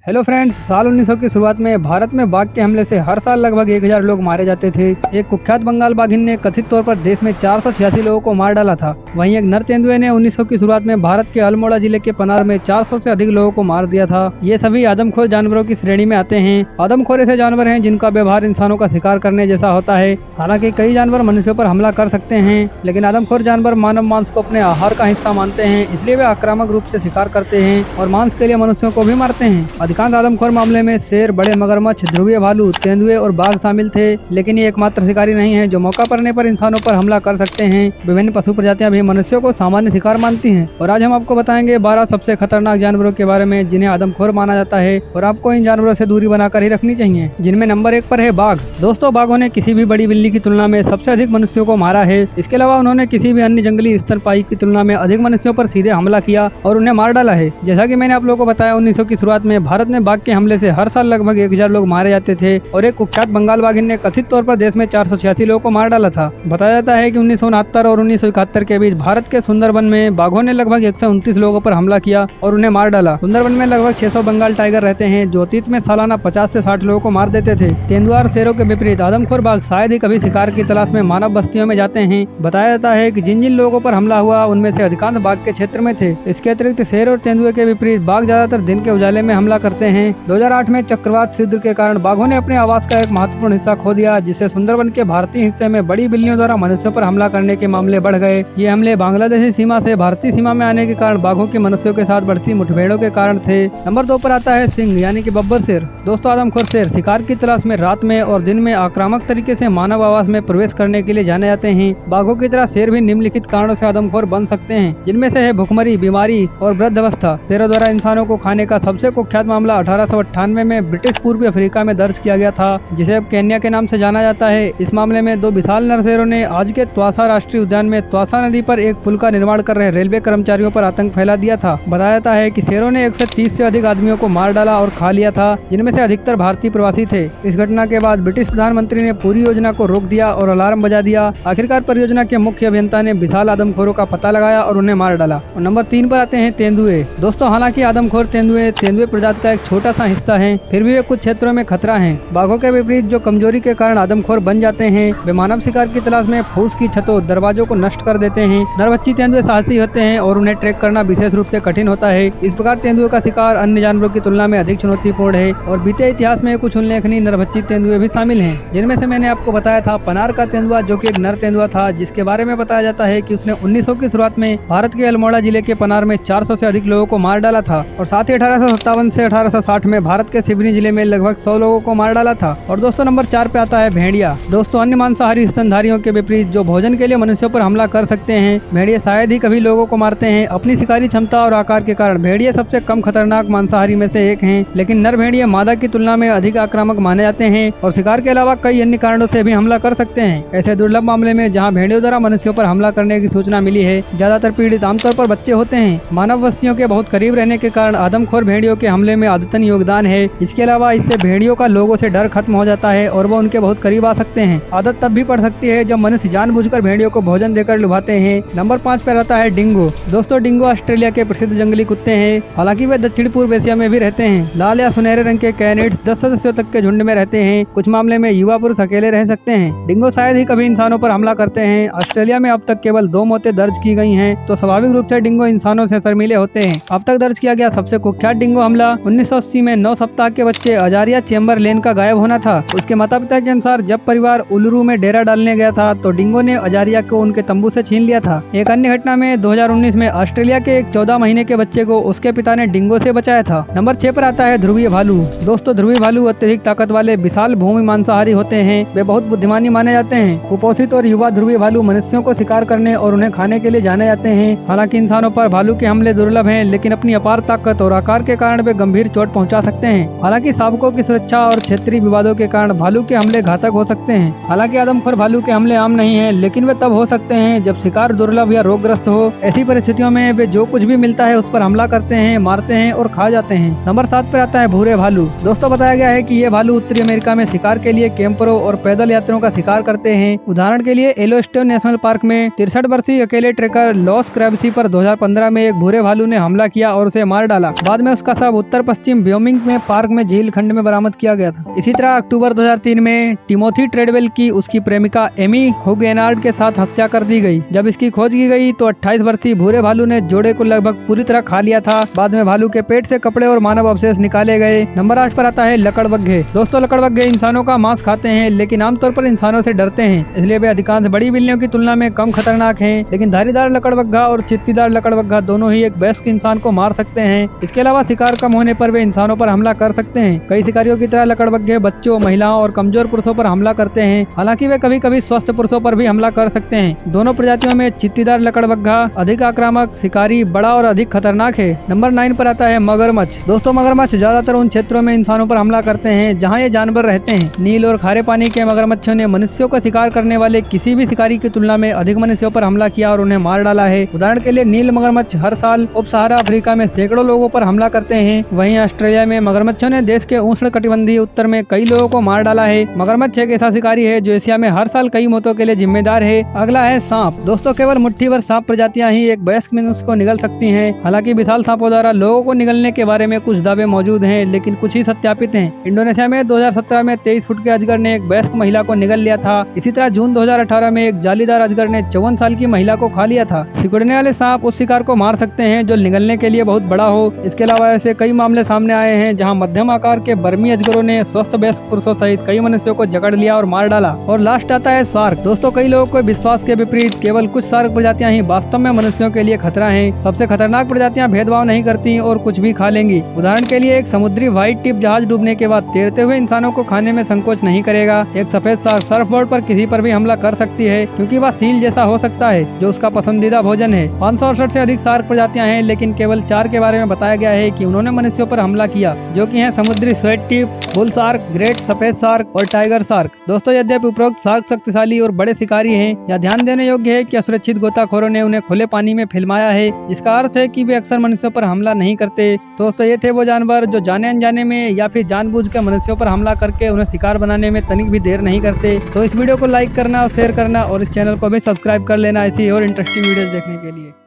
Hello friends, साल 1900 की शुरुआत में भारत में बाघ के हमले से हर साल लगभग 1000 लोग मारे जाते थे। एक कुख्यात बंगाल बाघिन ने कथित तौर पर देश में 486 लोगों को मार डाला था। वहीं एक नर तेंदुए ने 1900 की शुरुआत में भारत के अल्मोड़ा जिले के पनार में 400 से अधिक लोगों को मार दिया था। ये सभी आदमखोर जानवरों की श्रेणी में आते हैं। आदमखोर ऐसे जानवर हैं जिनका व्यवहार इंसानों का शिकार करने जैसा होता है। हालांकि कई जानवर मनुष्यों पर हमला कर सकते हैं, लेकिन आदमखोर जानवर मानव मांस को अपने आहार का हिस्सा मानते हैं, इसलिए वे आक्रामक रूप से शिकार करते हैं और मांस के लिए मनुष्यों को भी मारते हैं। अधिकांश आदमखोर मामले में शेर, बड़े मगरमच्छ, ध्रुवीय भालू, तेंदुए और बाघ शामिल थे, लेकिन ये एकमात्र शिकारी नहीं है जो मौका पड़ने पर इंसानों पर हमला कर सकते हैं। विभिन्न पशु प्रजातियां भी मनुष्यों को सामान्य शिकार मानती हैं। और आज हम आपको बताएंगे 12 सबसे खतरनाक जानवरों के बारे में जिन्हें आदमखोर माना जाता है और आपको इन जानवरों से दूरी बनाकर ही रखनी चाहिए। जिनमें नंबर 1 पर है बाघ। दोस्तों, बाघों ने किसी भी बड़ी बिल्ली की तुलना में सबसे अधिक मनुष्यों को मारा है। इसके अलावा उन्होंने किसी भी अन्य जंगली स्तनपायी की तुलना में अधिक मनुष्यों पर सीधे हमला किया और उन्हें मार डाला है। जैसा कि मैंने आप लोगों को बताया, 1900 की शुरुआत में भारत में बाघ के हमले से हर साल लगभग 1000 लोग मारे जाते थे और एक कुख्यात बंगाल बाघिन ने कथित तौर पर देश में 486 लोगों को मार डाला था। बताया जाता है कि 1969 और 1971 के बीच भारत के सुंदरबन में बाघों ने लगभग 129 लोगों पर हमला किया और उन्हें मार डाला। सुंदरबन में लगभग 600 बंगाल टाइगर रहते हैं जो अतीत में सालाना 50 से 60 लोगों को मार देते थे। तेंदुआ और शेरों के विपरीत आदमखोर बाघ शायद ही कभी शिकार की तलाश में मानव बस्तियों में जाते हैं। बताया जाता है कि जिन जिन लोगों पर हमला हुआ उनमें से अधिकांश बाघ के क्षेत्र में थे। इसके अतिरिक्त शेर और तेंदुए के विपरीत बाघ ज्यादातर दिन के उजाले में हमला करते हैं। 2008 में चक्रवात सिद्र के कारण बाघों ने अपने आवास का एक महत्वपूर्ण हिस्सा खो दिया, जिससे सुंदरबन के भारतीय हिस्से में बड़ी बिल्लियों द्वारा मनुष्यों पर हमला करने के मामले बढ़ गए। ये हमले बांग्लादेशी सीमा से भारतीय सीमा में आने के कारण बाघों की मनुष्यों के साथ बढ़ती मुठभेड़ों के कारण थे। नंबर 2 पर आता है सिंह यानी कि बब्बर शेर। दोस्तों, आदमखोर शेर शिकार की तलाश में रात में और दिन में आक्रामक तरीके से मानव आवास में प्रवेश करने के लिए जाने जाते हैं। बाघों की तरह शेर भी निम्नलिखित कारणों से आदमखोर बन सकते हैं, जिनमें से है भुखमरी, बीमारी और वृद्धावस्था। शेरों द्वारा इंसानों को खाने का सबसे कुख्यात मामला 1898 में ब्रिटिश पूर्वी अफ्रीका में दर्ज किया गया था, जिसे अब केन्या के नाम से जाना जाता है। इस मामले में 2 विशाल नर शेरों ने आज के त्वासा राष्ट्रीय उद्यान में त्वासा नदी पर एक पुल का निर्माण कर रहे रेलवे कर्मचारियों पर आतंक फैला दिया था। बताया जाता है कि शेरों ने 130 से अधिक आदमियों को मार डाला और खा लिया था, जिनमें से अधिकतर भारतीय प्रवासी थे। इस घटना के बाद ब्रिटिश प्रधानमंत्री ने पूरी योजना को रोक दिया और अलार्म बजा दिया। आखिरकार परियोजना के मुख्य अभियंता ने विशाल आदमखोरों का पता लगाया और उन्हें मार डाला। और नंबर 3 पर आते हैं तेंदुए। दोस्तों, हालांकि आदमखोर तेंदुए प्रजाति का एक छोटा सा हिस्सा है, फिर भी वे कुछ क्षेत्रों में खतरा है। बाघों के विपरीत जो कमजोरी के कारण आदमखोर बन जाते हैं, वे मानव शिकार की तलाश में फूस की छतों, दरवाजों को नष्ट कर देते हैं। नरभक्षी तेंदुए साहसी होते हैं और उन्हें ट्रैक करना विशेष रूप से कठिन होता है। इस प्रकार तेंदुए का शिकार अन्य जानवरों की तुलना में अधिक चुनौतीपूर्ण है और बीते इतिहास में कुछ उल्लेखनीय नरभक्षी तेंदुए भी शामिल हैं, जिनमें से मैंने आपको बताया था पनार का तेंदुआ, जो कि एक नर तेंदुआ था, जिसके बारे में बताया जाता है कि उसने 1900 की शुरुआत में भारत के अल्मोड़ा जिले के पनार में 400 से अधिक लोगों को मार डाला था और साथ ही 1857 से 1860 में भारत के सिवनी जिले में लगभग 100 लोगों को मार डाला था। और दोस्तों, नंबर 4 पे आता है भेड़िया। दोस्तों, अन्य मांसाहारी स्तनधारियों के विपरीत जो भोजन के लिए मनुष्यों पर हमला कर सकते हैं, भेड़िए शायद ही कभी लोगों को मारते हैं। अपनी शिकारी क्षमता और आकार के कारण भेड़िए सबसे कम खतरनाक मांसाहारी में से एक हैं, लेकिन नर भेड़िए मादा की तुलना में अधिक आक्रामक माने जाते हैं और शिकार के अलावा कई अन्य कारणों से भी हमला कर सकते हैं। ऐसे दुर्लभ मामले में जहाँ भेड़ियों द्वारा मनुष्यों पर हमला करने की सूचना मिली है, ज्यादातर पीड़ित आमतौर पर बच्चे होते हैं। मानव बस्तियों के बहुत करीब रहने के कारण आदमखोर भेड़ियों के हमले में आदतन योगदान है। इसके अलावा इससे भेड़ियों का लोगों से डर खत्म हो जाता है और वो उनके बहुत करीब आ सकते हैं। आदत तब भी पड़ सकती है जब मनुष्य जानबूझकर भेड़ियों को भोजन देकर लुभाते हैं। नंबर 5 पर रहता है डिंगो। दोस्तों, डिंगो ऑस्ट्रेलिया के प्रसिद्ध जंगली कुत्ते हैं। हालांकि वे दक्षिण पूर्व एशिया में भी रहते हैं। लाल या सुनहरे रंग के कैनिड्स 10 सदस्यों तक के झुंड में रहते हैं। कुछ मामले में युवा पुरुष अकेले रह सकते हैं। डिंगो शायद ही कभी इंसानों पर हमला करते हैं। ऑस्ट्रेलिया में अब तक केवल 2 मौतें दर्ज की गई हैं, तो स्वाभाविक रूप से डिंगो इंसानों से शर्मीले होते हैं। अब तक दर्ज किया गया सबसे कुख्यात डिंगो हमला 1980 में 9 सप्ताह के बच्चे अजारिया चेम्बरलेन का गायब होना था। उसके माता पिता के अनुसार जब परिवार उलुरू में डेरा डालने गया था तो डिंगो ने अजारिया को उनके तंबू से छीन लिया था। एक अन्य घटना में 2019 में ऑस्ट्रेलिया के एक 14 महीने के बच्चे को उसके पिता ने डिंगो से बचाया था। नंबर 6 पर आता है ध्रुवीय भालू। दोस्तों, ध्रुवीय भालू अत्यधिक ताकत वाले विशाल भूमि मांसाहारी होते हैं। वे बहुत बुद्धिमानी माने जाते हैं। कुपोषित और युवा ध्रुवीय भालू मनुष्यों को शिकार करने और उन्हें खाने के लिए जाने जाते हैं। हालांकि इंसानों पर भालू के हमले दुर्लभ हैं, लेकिन अपनी अपार ताकत और आकार के कारण वे गंभीर चोट पहुंचा सकते हैं। हालांकि शावकों की सुरक्षा और क्षेत्रीय विवादों के कारण भालू के हमले घातक हो सकते हैं। हालांकि आदमखोर भालू के हमले आम नहीं हैं, लेकिन वे तब हो सकते हैं जब शिकार दुर्लभ या रोगग्रस्त हो। ऐसी परिस्थितियों में वे जो कुछ भी मिलता है उस पर हमला करते हैं, मारते हैं और खा जाते हैं। नंबर 7 पर आता है भूरे भालू। दोस्तों, बताया गया है कि ये भालू उत्तरी अमेरिका में शिकार के लिए कैंपरों और पैदल यात्रियों का शिकार करते हैं। उदाहरण के लिए येलोस्टोन नेशनल पार्क में 63 वर्षीय अकेले ट्रेकर लॉस क्रैबसी पर 2015 में एक भूरे भालू ने हमला किया और उसे मार डाला। बाद में उसका शव उत्तर पश्चिम व्योमिंग में पार्क में झील खंड में बरामद किया गया था। इसी तरह अक्टूबर 2003 में टिमोथी ट्रेडवेल की उसकी प्रेमिका एमी हुगेनार्ड के साथ हत्या कर दी गई। जब इसकी खोज की गई तो 28 वर्षीय भूरे भालू ने जोड़े को लगभग पूरी तरह खा लिया था। बाद में भालू के पेट से कपड़े और मानव अवशेष निकाले गए। नंबर 8 पर आता है लकड़बग्घे। दोस्तों, लकड़बग्घे इंसानों का मांस खाते हैं, लेकिन आमतौर पर इंसानों से डरते हैं, इसलिए वे अधिकांश बड़ी बिल्लियों की तुलना में कम खतरनाक हैं। लेकिन धारीदार लकड़बग्घा और चित्तीदार लकड़बग्घा दोनों ही एक वयस्क इंसान को मार सकते हैं। इसके अलावा शिकार कम होने पर वे इंसानों पर हमला कर सकते हैं। कई शिकारियों की तरह लकड़बग्घे बच्चों, महिलाओं और कमजोर पुरुषों पर हमला करते हैं। हालांकि वे कभी कभी स्वस्थ पुरुषों पर भी हमला कर सकते हैं। दोनों प्रजातियों में चित्तीदार लकड़बग्घा अधिक आक्रामक, शिकारी, बड़ा और अधिक खतरनाक है। नंबर 9 पर आता है मगरमच्छ। दोस्तों, मगरमच्छ ज्यादातर उन क्षेत्रों में इंसानों पर हमला करते हैं जहाँ ये जानवर रहते हैं। नील और खारे पानी के मगरमच्छों ने मनुष्यों का शिकार करने वाले किसी भी शिकारी की तुलना में अधिक मनुष्यों पर हमला किया और उन्हें मार डाला है। उदाहरण के लिए नील मगरमच्छ हर साल उप सहारा अफ्रीका में सैकड़ों लोगों पर हमला करते हैं। वहीं ऑस्ट्रेलिया में मगरमच्छों ने देश के उष्णकटिबंधीय उत्तर में कई लोगों को मार डाला है। मगरमच्छ एक ऐसा शिकारी है जो एशिया में हर साल कई मौतों के लिए जिम्मेदार है। अगला है सांप। दोस्तों, केवल मुट्ठी भर सांप प्रजातियां ही एक वयस्क मनुष्य को निगल सकती हैं। हालांकि विशाल सांपों द्वारा लोगों को निगलने के बारे में कुछ दावे मौजूद हैं, लेकिन कुछ ही सत्यापित हैं। इंडोनेशिया में 2017 में 23 फुट के अजगर ने एक वयस्क महिला को निगल लिया था। इसी तरह जून 2018 में एक जालीदार अजगर ने 54 साल की महिला को खा लिया था। सिकुड़ने वाले सांप उस शिकार को मार सकते हैं जो निगलने के लिए बहुत बड़ा हो। इसके अलावा ऐसे कई मामले सामने आए हैं जहां मध्यम आकार के बर्मी अजगरों ने स्वस्थ वयस्क पुरुषों सहित कई मनुष्यों को जकड़ लिया और मार डाला। और लास्ट आता है शार्क। दोस्तों, कई लोगों को विश्वास के विपरीत केवल कुछ शार्क प्रजातियां ही वास्तव में मनुष्यों के लिए खतरा हैं। सबसे खतरनाक प्रजातियां भेदभाव नहीं करती और कुछ भी खा लेंगी। उदाहरण के लिए एक समुद्री व्हाइट टिप जहाज डूबने के बाद तैरते हुए इंसानों को खाने में संकोच नहीं करेगा। एक सफेद शार्क सर्फबोर्ड पर किसी पर भी हमला कर सकती है क्योंकि वह सील जैसा हो सकता है जो उसका पसंदीदा भोजन है। 568 से अधिक शार्क प्रजातियां हैं, लेकिन केवल 4 के बारे में बताया गया है कि उन्होंने मनुष्यों पर हमला किया, जो कि हैं समुद्री sweat tip, bull shark, great सफेद शार्क और टाइगर शार्क। दोस्तों, यद्यपि उपरोक्त शार्क शक्तिशाली और बड़े शिकारी हैं, यह ध्यान देने योग्य है कि असुरक्षित गोताखोरों ने उन्हें खुले पानी में फिल्माया है, जिसका अर्थ है कि वे अक्सर मनुष्यों पर हमला नहीं करते। दोस्तों, ये थे वो जानवर जो जाने अनजाने में या फिर जानबूझ कर मनुष्यों पर हमला करके उन्हें शिकार बनाने में तनिक भी देर नहीं करते। तो इस वीडियो को लाइक करना और शेयर करना और इस चैनल को भी सब्सक्राइब कर लेना ऐसी और इंटरेस्टिंग वीडियोस देखने के लिए।